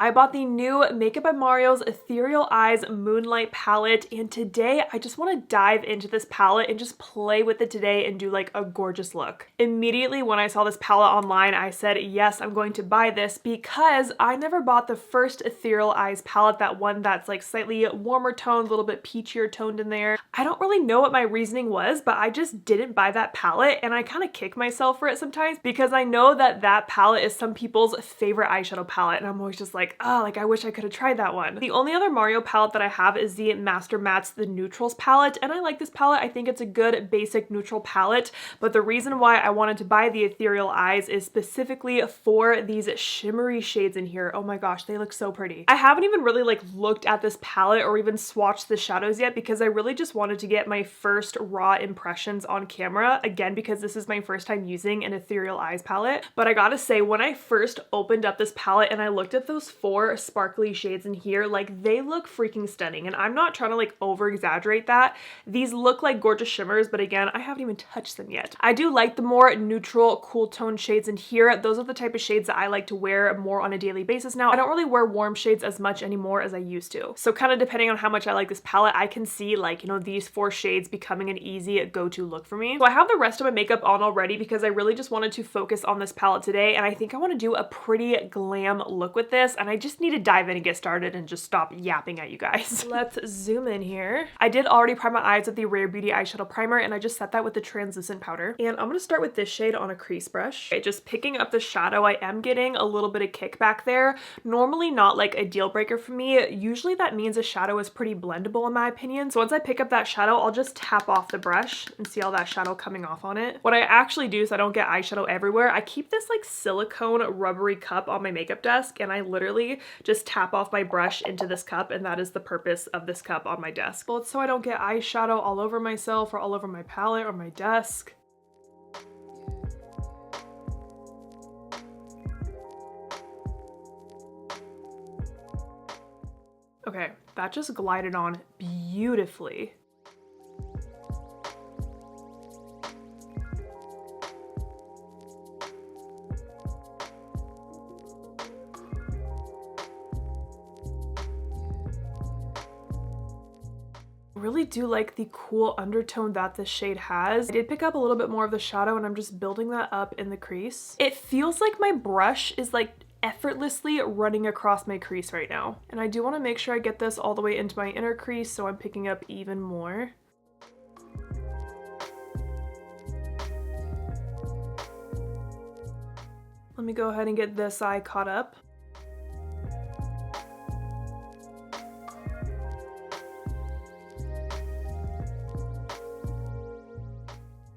I bought the new Makeup by Mario's Ethereal Eyes Moonlight palette, and today I just want to dive into this palette and just play with it today and do like a gorgeous look. Immediately when I saw this palette online, I said, yes, I'm going to buy this because I never bought the first Ethereal Eyes palette, that one that's like slightly warmer toned, a little bit peachier toned in there. I don't really know what my reasoning was, but I just didn't buy that palette, and I kind of kick myself for it sometimes because I know that that palette is some people's favorite eyeshadow palette, and I'm always just like, oh, like I wish I could have tried that one. The only other Mario palette that I have is the Master Mattes The Neutrals palette, and I like this palette. I think it's a good basic neutral palette, but the reason why I wanted to buy the Ethereal Eyes is specifically for these shimmery shades in here. Oh my gosh, they look so pretty. I haven't even really like looked at this palette or even swatched the shadows yet because I really just wanted to get my first raw impressions on camera, again because this is my first time using an Ethereal Eyes palette. But I gotta say, when I first opened up this palette and I looked at those 4 sparkly shades in here, like they look freaking stunning, and I'm not trying to like over exaggerate that. These look like gorgeous shimmers, but again, I haven't even touched them yet. I do like the more neutral, cool tone shades in here. Those are the type of shades that I like to wear more on a daily basis now. I don't really wear warm shades as much anymore as I used to. So kind of depending on how much I like this palette, I can see like, you know, these 4 shades becoming an easy go-to look for me. So I have the rest of my makeup on already because I really just wanted to focus on this palette today, and I think I want to do a pretty glam look with this, and I just need to dive in and get started and just stop yapping at you guys. Let's zoom in here. I did already prime my eyes with the Rare Beauty eyeshadow primer, and I just set that with the translucent powder. And I'm going to start with this shade on a crease brush. Okay, just picking up the shadow, I am getting a little bit of kickback there. Normally not like a deal breaker for me. Usually that means a shadow is pretty blendable in my opinion. So once I pick up that shadow, I'll just tap off the brush and see all that shadow coming off on it. What I actually do so I don't get eyeshadow everywhere, I keep this like silicone rubbery cup on my makeup desk, and I literally just tap off my brush into this cup, and that is the purpose of this cup on my desk. Well, it's so I don't get eyeshadow all over myself or all over my palette or my desk. Okay, that just glided on beautifully. Really do like the cool undertone that this shade has. I did pick up a little bit more of the shadow, and I'm just building that up in the crease. It feels like my brush is like effortlessly running across my crease right now. And I do want to make sure I get this all the way into my inner crease so I'm picking up even more. Let me go ahead and get this eye caught up.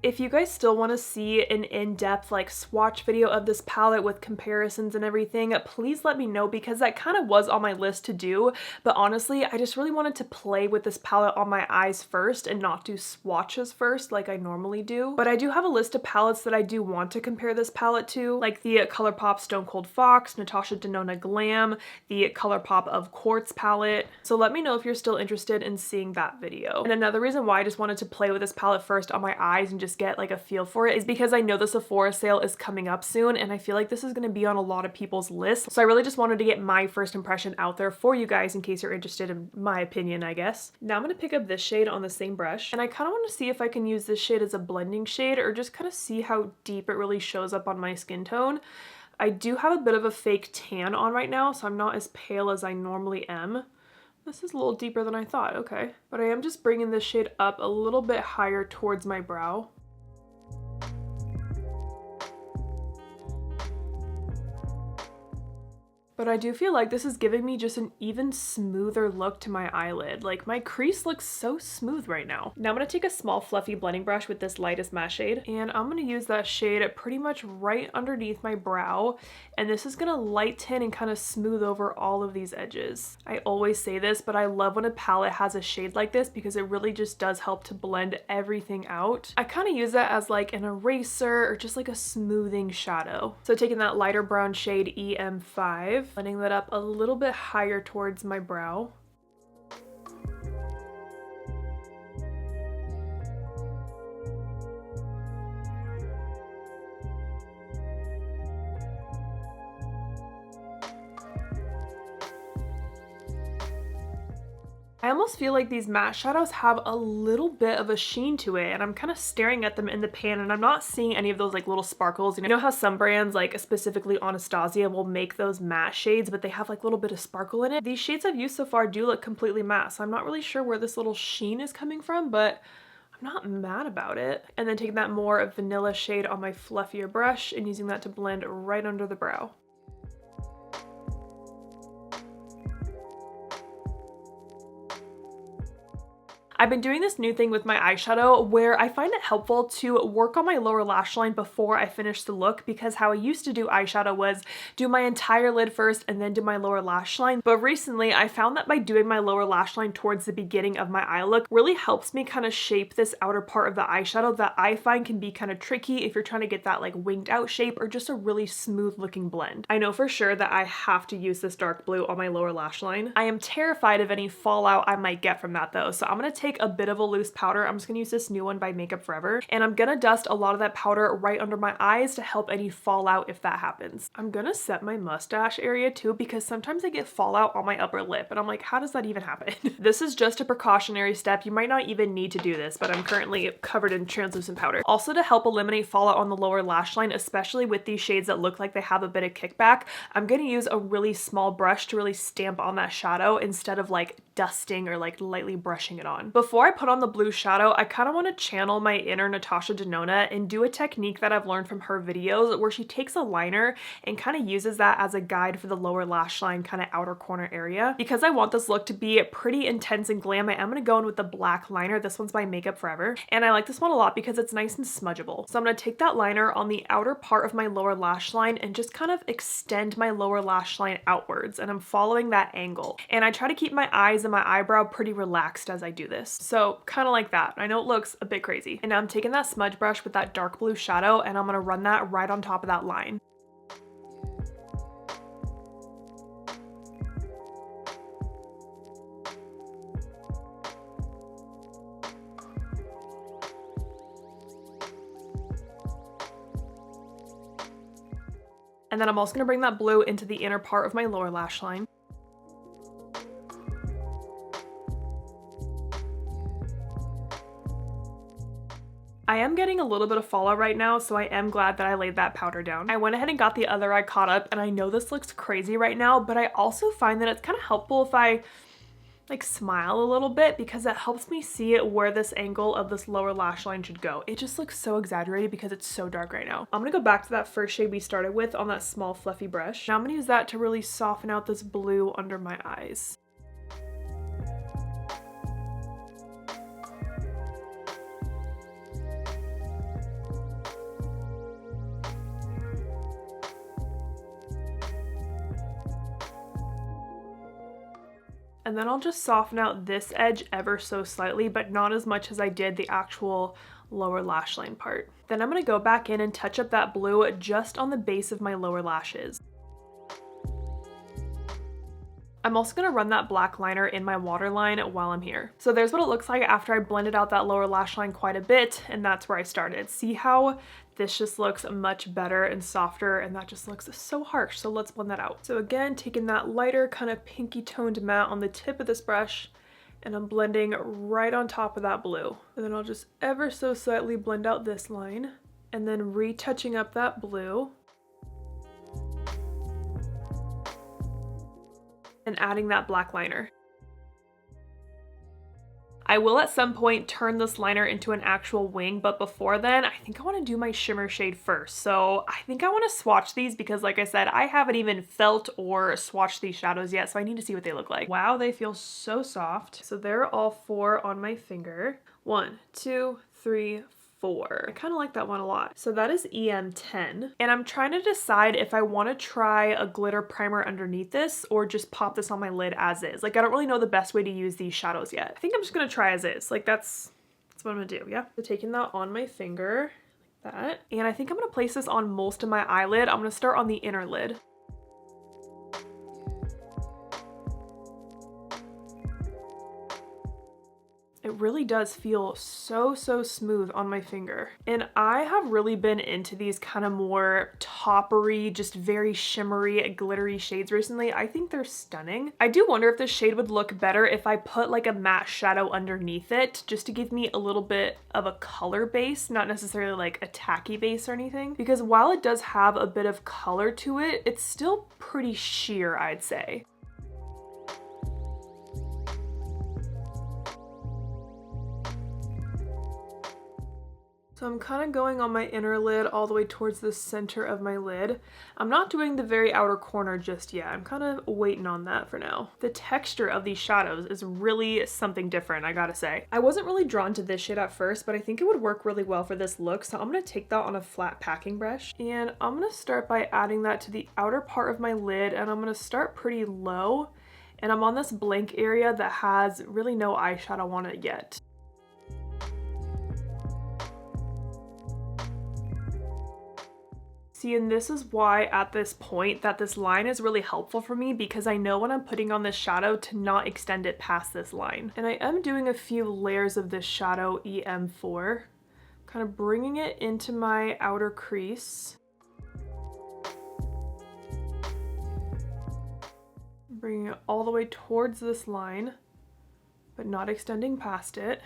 If you guys still want to see an in-depth like swatch video of this palette with comparisons and everything, please let me know because that kind of was on my list to do. But honestly, I just really wanted to play with this palette on my eyes first and not do swatches first like I normally do. But I do have a list of palettes that I do want to compare this palette to, like the ColourPop Stone Cold Fox, Natasha Denona Glam, the ColourPop of Quartz palette. So let me know if you're still interested in seeing that video. And another reason why I just wanted to play with this palette first on my eyes and just get like a feel for it is because I know the Sephora sale is coming up soon, and I feel like this is going to be on a lot of people's lists. So I really just wanted to get my first impression out there for you guys in case you're interested in my opinion, I guess. Now I'm going to pick up this shade on the same brush, and I kind of want to see if I can use this shade as a blending shade or just kind of see how deep it really shows up on my skin tone. I do have a bit of a fake tan on right now, so I'm not as pale as I normally am. This is a little deeper than I thought, okay. But I am just bringing this shade up a little bit higher towards my brow. But I do feel like this is giving me just an even smoother look to my eyelid. Like my crease looks so smooth right now. Now I'm going to take a small fluffy blending brush with this lightest matte shade, and I'm going to use that shade pretty much right underneath my brow, and this is going to lighten and kind of smooth over all of these edges. I always say this, but I love when a palette has a shade like this because it really just does help to blend everything out. I kind of use that as like an eraser or just like a smoothing shadow. So taking that lighter brown shade EM5, blending that up a little bit higher towards my brow. I almost feel like these matte shadows have a little bit of a sheen to it, and I'm kind of staring at them in the pan and I'm not seeing any of those like little sparkles. You know how some brands, like specifically Anastasia, will make those matte shades, but they have like a little bit of sparkle in it. These shades I've used so far do look completely matte, so I'm not really sure where this little sheen is coming from, but I'm not mad about it. And then taking that more vanilla shade on my fluffier brush and using that to blend right under the brow. I've been doing this new thing with my eyeshadow where I find it helpful to work on my lower lash line before I finish the look, because how I used to do eyeshadow was do my entire lid first and then do my lower lash line. But recently I found that by doing my lower lash line towards the beginning of my eye look really helps me kind of shape this outer part of the eyeshadow that I find can be kind of tricky if you're trying to get that like winged out shape or just a really smooth looking blend. I know for sure that I have to use this dark blue on my lower lash line. I am terrified of any fallout I might get from that though, so I'm gonna take a bit of a loose powder. I'm just gonna use this new one by Makeup Forever, and I'm gonna dust a lot of that powder right under my eyes to help any fallout if that happens. I'm gonna set my mustache area too, because sometimes I get fallout on my upper lip and I'm like, how does that even happen? This is just a precautionary step. You might not even need to do this, but I'm currently covered in translucent powder. Also, to help eliminate fallout on the lower lash line, especially with these shades that look like they have a bit of kickback, I'm gonna use a really small brush to really stamp on that shadow instead of like dusting or like lightly brushing it on. Before I put on the blue shadow, I kind of want to channel my inner Natasha Denona and do a technique that I've learned from her videos where she takes a liner and kind of uses that as a guide for the lower lash line kind of outer corner area. Because I want this look to be pretty intense and glam, I am going to go in with the black liner. This one's by Makeup Forever, and I like this one a lot because it's nice and smudgeable. So I'm going to take that liner on the outer part of my lower lash line and just kind of extend my lower lash line outwards, and I'm following that angle. And I try to keep my eyes and my eyebrow pretty relaxed as I do this. So kind of like that. I know it looks a bit crazy. And now I'm taking that smudge brush with that dark blue shadow and I'm going to run that right on top of that line. And then I'm also going to bring that blue into the inner part of my lower lash line. I am getting a little bit of fallout right now, so I am glad that I laid that powder down. I went ahead and got the other eye caught up, and I know this looks crazy right now, but I also find that it's kind of helpful if I like smile a little bit, because it helps me see it where this angle of this lower lash line should go. It just looks so exaggerated because it's so dark right now. I'm gonna go back to that first shade we started with on that small fluffy brush. Now I'm gonna use that to really soften out this blue under my eyes. And then I'll just soften out this edge ever so slightly, but not as much as I did the actual lower lash line part. Then I'm going to go back in and touch up that blue just on the base of my lower lashes. I'm also going to run that black liner in my waterline while I'm here. So there's what it looks like after I blended out that lower lash line quite a bit, and that's where I started. See how this just looks much better and softer, and that just looks so harsh. So let's blend that out. So again, taking that lighter kind of pinky toned matte on the tip of this brush, and I'm blending right on top of that blue. And then I'll just ever so slightly blend out this line, and then retouching up that blue. And adding that black liner. I will at some point turn this liner into an actual wing, but before then, I think I want to do my shimmer shade first. So I think I want to swatch these because, like I said, I haven't even felt or swatched these shadows yet, so I need to see what they look like. Wow, they feel so soft. So they're all four on my finger. 1, 2, 3, 4. I kind of like that one a lot. So that is EM10. And I'm trying to decide if I want to try a glitter primer underneath this or just pop this on my lid as is. Like, I don't really know the best way to use these shadows yet. I think I'm just going to try as is. Like, that's what I'm going to do, yeah? So taking that on my finger, like that. And I think I'm going to place this on most of my eyelid. I'm going to start on the inner lid. it really does feel so smooth on my finger. And I have really been into these kind of more toppery, just very shimmery, glittery shades recently. I think they're stunning. I do wonder if this shade would look better if I put like a matte shadow underneath it, just to give me a little bit of a color base, not necessarily like a tacky base or anything. Because while it does have a bit of color to it, it's still pretty sheer, I'd say. So I'm kind of going on my inner lid all the way towards the center of my lid. I'm not doing the very outer corner just yet. I'm kind of waiting on that for now. The texture of these shadows is really something different, I gotta say. I wasn't really drawn to this shade at first, but I think it would work really well for this look. So I'm gonna take that on a flat packing brush, and I'm gonna start by adding that to the outer part of my lid, and I'm gonna start pretty low. And I'm on this blank area that has really no eyeshadow on it yet. See, and this is why at this point that this line is really helpful for me, because I know when I'm putting on this shadow to not extend it past this line. And I am doing a few layers of this shadow EM4, kind of bringing it into my outer crease. Bringing it all the way towards this line, but not extending past it.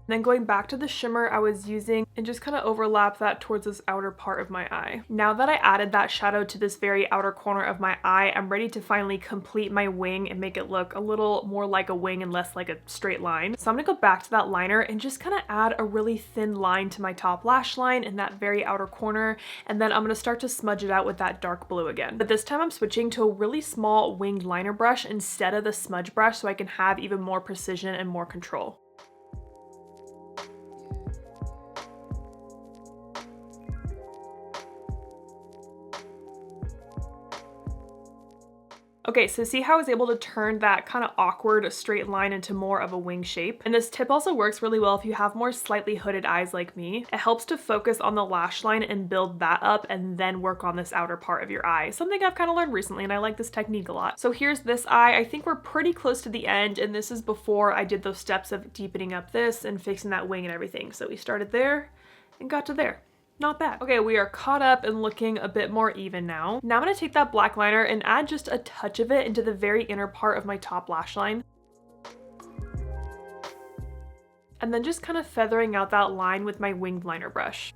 Then going back to the shimmer I was using and just kind of overlap that towards this outer part of my eye. Now that I added that shadow to this very outer corner of my eye, I'm ready to finally complete my wing and make it look a little more like a wing and less like a straight line. So I'm gonna go back to that liner and just kind of add a really thin line to my top lash line in that very outer corner, and then I'm gonna start to smudge it out with that dark blue again. But this time I'm switching to a really small winged liner brush instead of the smudge brush so I can have even more precision and more control. Okay, so see how I was able to turn that kind of awkward straight line into more of a wing shape? And this tip also works really well if you have more slightly hooded eyes like me. It helps to focus on the lash line and build that up and then work on this outer part of your eye. Something I've kind of learned recently, and I like this technique a lot. So here's this eye. I think we're pretty close to the end, and this is before I did those steps of deepening up this and fixing that wing and everything. So we started there and got to there. Not bad. Okay, we are caught up and looking a bit more even now. Now I'm gonna take that black liner and add just a touch of it into the very inner part of my top lash line. And then just kind of feathering out that line with my winged liner brush.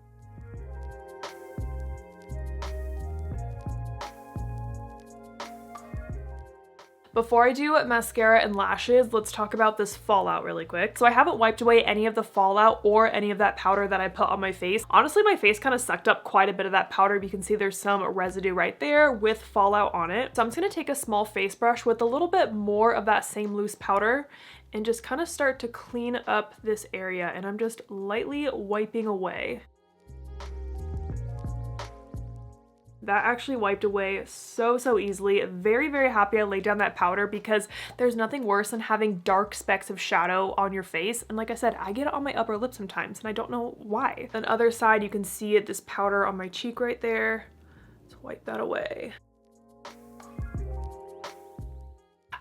Before I do mascara and lashes, let's talk about this fallout really quick. So I haven't wiped away any of the fallout or any of that powder that I put on my face. Honestly, my face kind of sucked up quite a bit of that powder. You can see there's some residue right there with fallout on it. So I'm just gonna take a small face brush with a little bit more of that same loose powder and just kind of start to clean up this area, and I'm just lightly wiping away. That actually wiped away so easily. Very happy I laid down that powder, because there's nothing worse than having dark specks of shadow on your face. And like I said, I get it on my upper lip sometimes and I don't know why. On the other side, you can see it, this powder on my cheek right there. Let's wipe that away.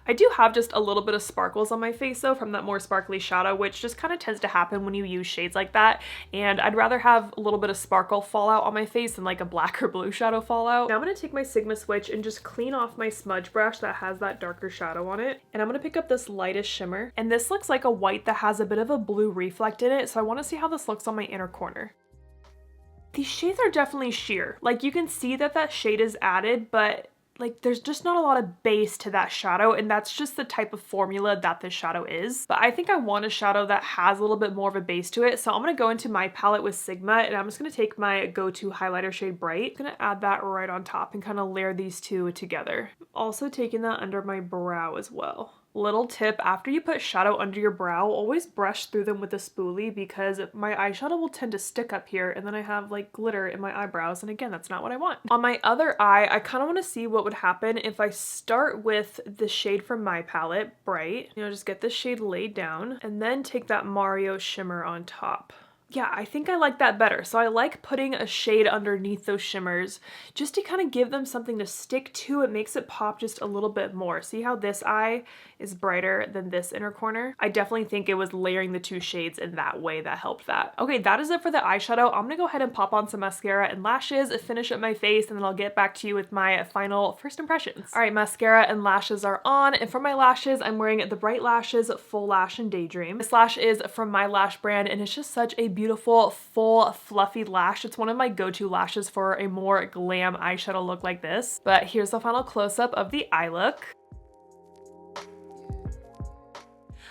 I do have just a little bit of sparkles on my face though from that more sparkly shadow, which just kind of tends to happen when you use shades like that. And I'd rather have a little bit of sparkle fallout on my face than like a black or blue shadow fallout. Now I'm gonna take my Sigma switch and just clean off my smudge brush that has that darker shadow on it. And I'm gonna pick up this lightest shimmer. And this looks like a white that has a bit of a blue reflect in it. So I wanna see how this looks on my inner corner. These shades are definitely sheer. Like you can see that that shade is added, but like there's just not a lot of base to that shadow, and that's just the type of formula that this shadow is. But I think I want a shadow that has a little bit more of a base to it. So I'm gonna go into my palette with Sigma, and I'm just gonna take my go-to highlighter shade Bright. I'm gonna add that right on top and kind of layer these two together. I'm also taking that under my brow as well. Little tip, after you put shadow under your brow, always brush through them with a spoolie, because my eyeshadow will tend to stick up here and then I have like glitter in my eyebrows, and again, that's not what I want. On my other eye, I kind of want to see what would happen if I start with the shade from my palette, Bright, just get this shade laid down and then take that Mario shimmer on top. Yeah, I think I like that better. So I like putting a shade underneath those shimmers just to kind of give them something to stick to. It makes it pop just a little bit more. See how this eye is brighter than this inner corner? I definitely think it was layering the two shades in that way that helped that. Okay, that is it for the eyeshadow. I'm gonna go ahead and pop on some mascara and lashes, finish up my face, and then I'll get back to you with my final first impressions. All right, mascara and lashes are on, and for my lashes, I'm wearing the Bright Lashes Full Lash in Daydream. This lash is from my lash brand, and it's just such a beautiful, full, fluffy lash. It's one of my go-to lashes for a more glam eyeshadow look like this. But here's the final close-up of the eye look.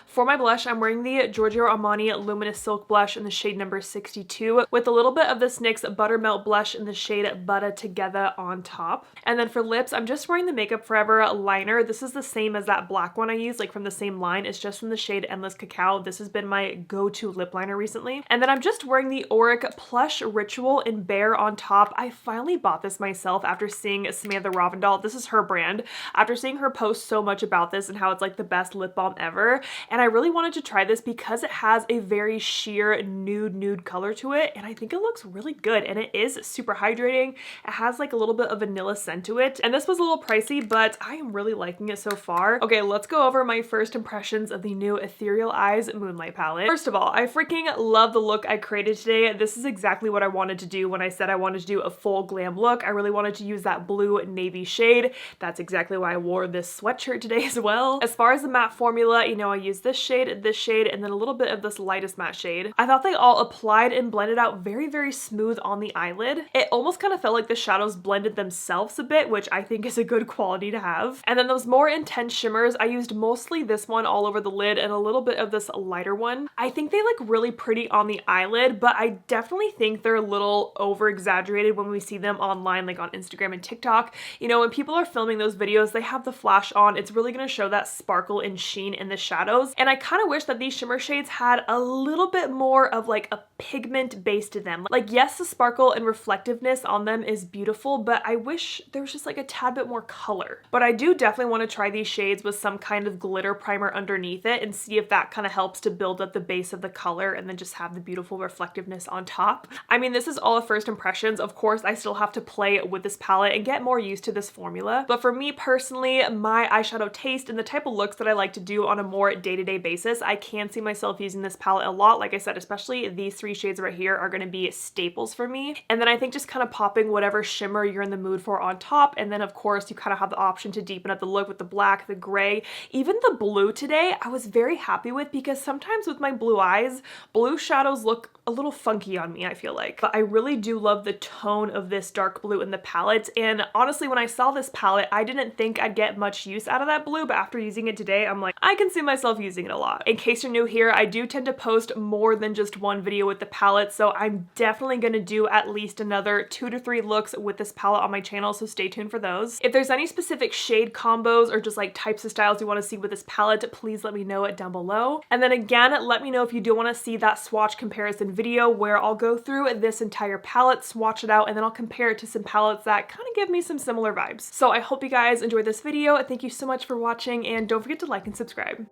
For my blush, I'm wearing the Giorgio Armani Luminous Silk Blush in the shade number 62 with a little bit of this NYX Buttermelt Blush in the shade Butta Together on top. And then for lips, I'm just wearing the Makeup Forever liner. This is the same as that black one I used, like from the same line. It's just in the shade Endless Cacao. This has been my go-to lip liner recently. And then I'm just wearing the Auric Plush Ritual in Bare on top. I finally bought this myself after seeing Samantha Ravindal. This is her brand. After seeing her post so much about this and how it's like the best lip balm ever. And I really wanted to try this because it has a very sheer nude color to it, and I think it looks really good, and it is super hydrating. It has like a little bit of vanilla scent to it, and this was a little pricey, but I am really liking it so far. Okay, let's go over my first impressions of the new Ethereal Eyes Moonlight palette. First of all, I freaking love the look I created today. This is exactly what I wanted to do when I said I wanted to do a full glam look. I really wanted to use that blue navy shade. That's exactly why I wore this sweatshirt today as well. As far as the matte formula, you know, I used this shade, and then a little bit of this lightest matte shade. I thought they all applied and blended out very smooth on the eyelid. It almost kind of felt like the shadows blended themselves a bit, which I think is a good quality to have. And then those more intense shimmers, I used mostly this one all over the lid and a little bit of this lighter one. I think they look really pretty on the eyelid, but I definitely think they're a little over exaggerated when we see them online, like on Instagram and TikTok. You know, when people are filming those videos, they have the flash on. It's really going to show that sparkle and sheen in the shadows. And I kind of wish that these shimmer shades had a little bit more of like a pigment base to them. Like, yes, the sparkle and reflectiveness on them is beautiful, but I wish there was just like a tad bit more color. But I do definitely want to try these shades with some kind of glitter primer underneath it and see if that kind of helps to build up the base of the color and then just have the beautiful reflectiveness on top. I mean, this is all of first impressions. Of course, I still have to play with this palette and get more used to this formula. But for me personally, my eyeshadow taste and the type of looks that I like to do on a more day-to-day basis, I can see myself using this palette a lot. Like I said, especially these three shades right here are going to be staples for me. And then I think just kind of popping whatever shimmer you're in the mood for on top. And then of course you kind of have the option to deepen up the look with the black, the gray, even the blue today I was very happy with, because sometimes with my blue eyes, blue shadows look a little funky on me, I feel like. But I really do love the tone of this dark blue in the palette. And honestly, when I saw this palette, I didn't think I'd get much use out of that blue, but after using it today, I'm like, I can see myself using it a lot. In case you're new here, I do tend to post more than just one video with the palette, so I'm definitely gonna do at least another 2 to 3 looks with this palette on my channel, so stay tuned for those. If there's any specific shade combos or just like types of styles you want to see with this palette, please let me know it down below. And then again, let me know if you do want to see that swatch comparison video where I'll go through this entire palette, swatch it out, and then I'll compare it to some palettes that kind of give me some similar vibes. So I hope you guys enjoyed this video. Thank you so much for watching, and don't forget to like and subscribe.